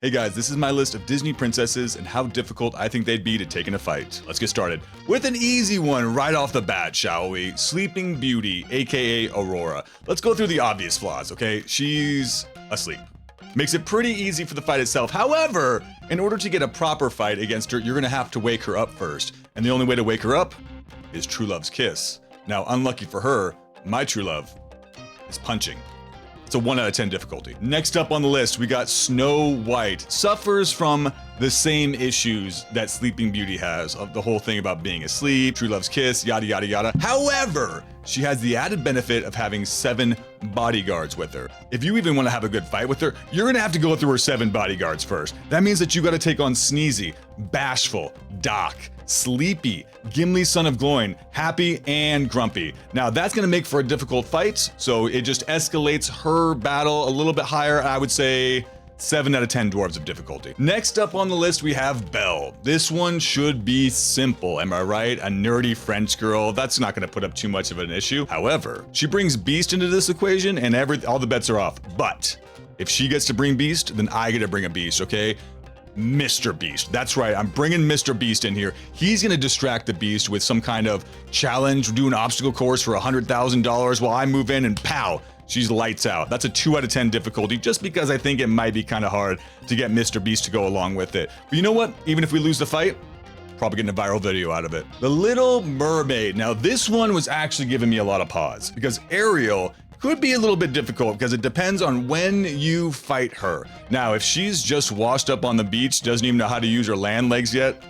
Hey guys, this is my list of Disney princesses and how difficult I think they'd be to take in a fight. Let's get started with an easy one right off the bat, shall we? Sleeping Beauty, aka Aurora. Let's go through the obvious flaws, okay? She's asleep. Makes it pretty easy for the fight itself. However, in order to get a proper fight against her, you're gonna have to wake her up first. And the only way to wake her up is true love's kiss. Now, unlucky for her, my true love is punching. It's a 1 out of 10 difficulty. Next up on the list, we got Snow White. Suffers from the same issues that Sleeping Beauty has, of the whole thing about being asleep, true love's kiss, yada, yada, yada. However, she has the added benefit of having 7 bodyguards with her. If you even want to have a good fight with her, you're gonna have to go through her 7 bodyguards first. That means that you gotta take on Sneezy, Bashful, Doc, Sleepy, Gimli son of Gloin, Happy, and Grumpy. Now that's gonna make for a difficult fight, so it just escalates her battle a little bit higher. I would say 7 out of 10 dwarves of difficulty. Next up on the list, we have Belle. This one should be simple, am I right? A nerdy French girl, that's not gonna put up too much of an issue. However, she brings Beast into this equation and all the bets are off. But if she gets to bring Beast, then I get to bring a Beast, okay? Mr. Beast. That's right, I'm bringing Mr. Beast in here. He's gonna distract the Beast with some kind of challenge, do an obstacle course for $100,000 while I move in and pow, she's lights out. That's a 2 out of 10 difficulty just because I think it might be kind of hard to get Mr. Beast to go along with it. But you know what? Even if we lose the fight, probably getting a viral video out of it. The Little Mermaid. Now this one was actually giving me a lot of pause because Ariel could be a little bit difficult because it depends on when you fight her. Now, if she's just washed up on the beach, doesn't even know how to use her land legs yet,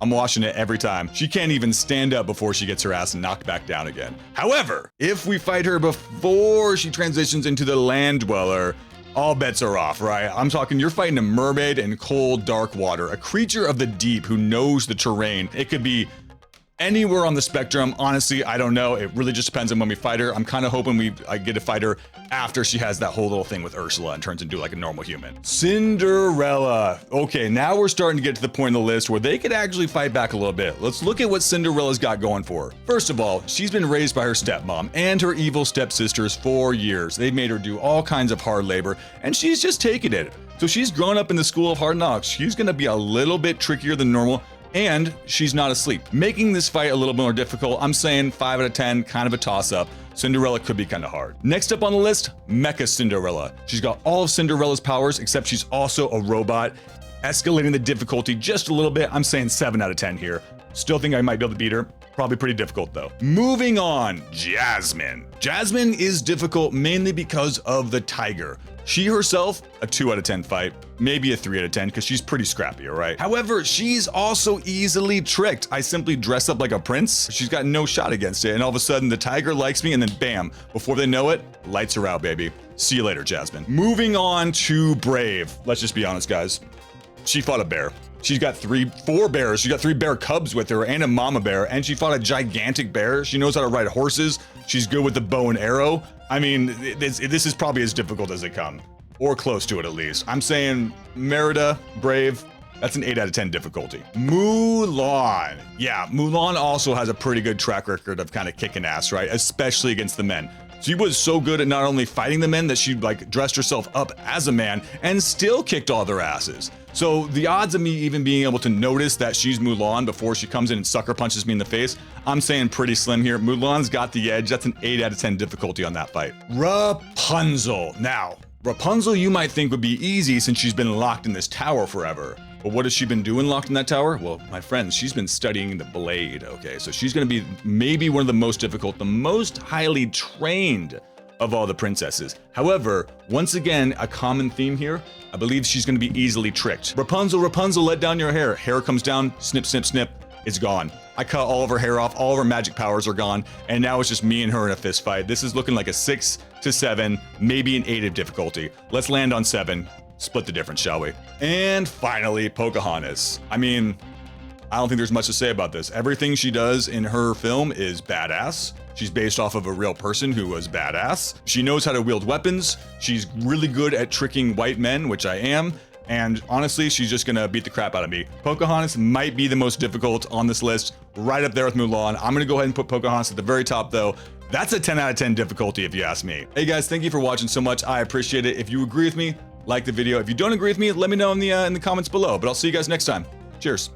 I'm washing it every time. She can't even stand up before she gets her ass knocked back down again. However, if we fight her before she transitions into the land dweller, all bets are off, right? I'm talking you're fighting a mermaid in cold, dark water, a creature of the deep who knows the terrain. It could be anywhere on the spectrum. Honestly, I don't know. It really just depends on when we fight her. I'm kind of hoping I get to fight her after she has that whole little thing with Ursula and turns into like a normal human. Cinderella. Okay, now we're starting to get to the point in the list where they could actually fight back a little bit. Let's look at what Cinderella's got going for her. First of all, she's been raised by her stepmom and her evil stepsisters for years. They made her do all kinds of hard labor and she's just taking it. So she's grown up in the school of hard knocks. She's gonna be a little bit trickier than normal, and she's not asleep, making this fight a little more difficult. I'm saying 5 out of 10, kind of a toss-up. Cinderella could be kind of hard. Next up on the list, Mecha Cinderella. She's got all of Cinderella's powers, except she's also a robot, escalating the difficulty just a little bit. I'm saying 7 out of 10 here. Still think I might be able to beat her. Probably pretty difficult though. Moving on, Jasmine. Jasmine is difficult mainly because of the tiger. She herself, a 2 out of 10 fight, maybe a 3 out of 10 because she's pretty scrappy, all right? However, she's also easily tricked. I simply dress up like a prince. She's got no shot against it. And all of a sudden the tiger likes me and then bam, before they know it, lights are out, baby. See you later, Jasmine. Moving on to Brave. Let's just be honest, guys. She fought a bear. She's got 4 bears. She got 3 bear cubs with her and a mama bear, and she fought a gigantic bear. She knows how to ride horses. She's good with the bow and arrow. I mean, this is probably as difficult as they come, or close to it at least. I'm saying Merida, Brave, that's an 8 out of 10 difficulty. Mulan. Yeah, Mulan also has a pretty good track record of kind of kicking ass, right? Especially against the men. She was so good at not only fighting the men that she like dressed herself up as a man and still kicked all their asses. So the odds of me even being able to notice that she's Mulan before she comes in and sucker punches me in the face, I'm saying pretty slim here. Mulan's got the edge. That's an 8 out of 10 difficulty on that fight. Rapunzel. Now, Rapunzel you might think would be easy since she's been locked in this tower forever. But what has she been doing locked in that tower? Well, my friends, she's been studying the blade, okay? So she's gonna be maybe one of the most difficult, the most highly trained of all the princesses. However, once again, a common theme here, I believe she's gonna be easily tricked. Rapunzel, Rapunzel, let down your hair. Hair comes down, snip, snip, snip, it's gone. I cut all of her hair off, all of her magic powers are gone, and now it's just me and her in a fist fight. This is looking like a 6 to 7, maybe an 8 of difficulty. Let's land on 7. Split the difference, shall we? And finally, Pocahontas. I mean, I don't think there's much to say about this. Everything she does in her film is badass. She's based off of a real person who was badass. She knows how to wield weapons. She's really good at tricking white men, which I am. And honestly, she's just gonna beat the crap out of me. Pocahontas might be the most difficult on this list, right up there with Mulan. I'm gonna go ahead and put Pocahontas at the very top though. That's a 10 out of 10 difficulty if you ask me. Hey guys, thank you for watching so much. I appreciate it. If you agree with me, like the video. If you don't agree with me, let me know in the comments below. But I'll see you guys next time. Cheers.